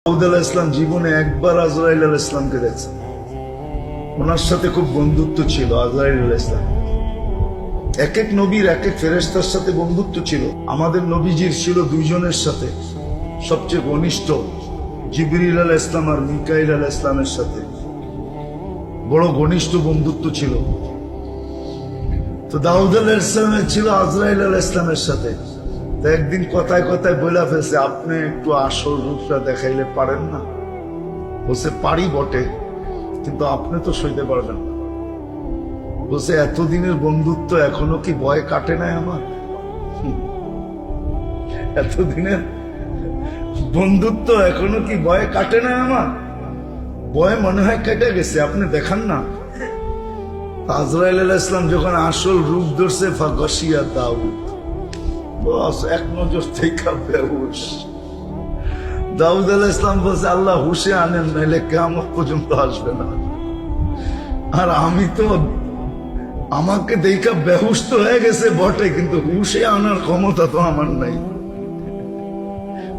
দাউদ আলাইহিস সালাম জীবনে একবার আজরাইল আলাইহিস সালামকে দেখছেন। ওনার সাথে খুব বন্ধুত্ব ছিল আজরাইল আলাইহিস সালাম। এক এক নবীর এক এক ফেরেশতার সাথে বন্ধুত্ব ছিল। আমাদের নবীজির ছিল দুইজনের সাথে সবচেয়ে ঘনিষ্ঠ, জিবরিল আলাইহিস সালাম আর মিকাইল আলাইহিস সালামের সাথে বড় ঘনিষ্ঠ বন্ধুত্ব ছিল। তো দাউদ আলাইহিস সালামের ছিল আজরাইল আলাইহিস সালামের সাথে। তো একদিন কথায় কথায় বলে ফেলছে, আপনি একটু আসল রূপটা দেখাইলে পারেন না? বলছে, পারি বটে, কিন্তু আপনি তো সইতে পারবেন না। বলছে, এতদিনের বন্ধুত্ব এখনো কি ভয় কাটে নাই আমার? এতদিনের বন্ধুত্ব এখনো কি ভয় কাটে নাই আমার? ভয় মনে হয় কেটে গেছে, আপনি দেখান না। আজরাইল আলাইহিস সালাম যখন আসল রূপ ধরছে, ফাগাশিয়া দাউদ, বস এক নজর থেকে বেহুশ। দাউদ আলাইহিস সালাম বলছে, আল্লাহ হুশে আনেন, নাইলে কিয়ামত পর্যন্ত আসবে না। আর আমি তো, আমাকে দেখা বেহুশ তো হয়ে গেছে বটে, কিন্তু হুশে আনার ক্ষমতা তো আমার নাই।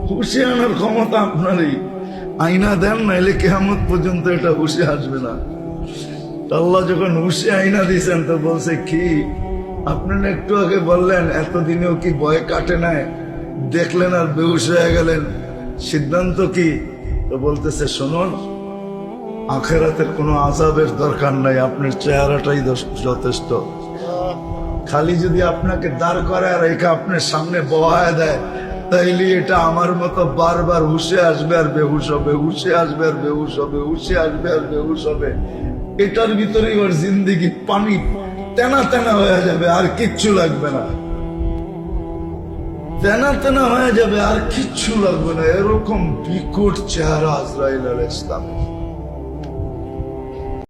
হুশে আনার ক্ষমতা আপনারই। আইনা দেন, নাইলে কিয়ামত পর্যন্ত এটা হুশে আসবে না। আল্লাহ যখন হুশে আইনা দিয়েছেন, তো বলছে, কি আপনারা একটু আগে বললেন এতদিনেও কি ভয় কাটে নাই, দেখলেন আর বেহুশ হয়ে গেলেন, সিদ্ধান্ত কি? তো বলতেছে, শুনুন, আখেরাতের কোনো আযাবের দরকার নাই, আপনার চেহারাটাই যথেষ্ট। খালি যদি আপনাকে দাঁড় করে আর একে আপনার সামনে বহায় দেয়, তাইলে এটা আমার মতো বারবার হুশে আসবে আর বেহুশ হবে, হুশে আসবে আর বেহুশ হবে, হুশে আসবে আর বেহুশ হবে। এটার ভিতরেই ওর জিন্দেগি পানি তেনা তেনা হয়ে যাবে, আর কিচ্ছু লাগবে না। তেনা তেনা হয়ে যাবে, আর কিচ্ছু লাগবে না। এরকম বিকট চেহারা আজরাইল আলাইহিস সালাম।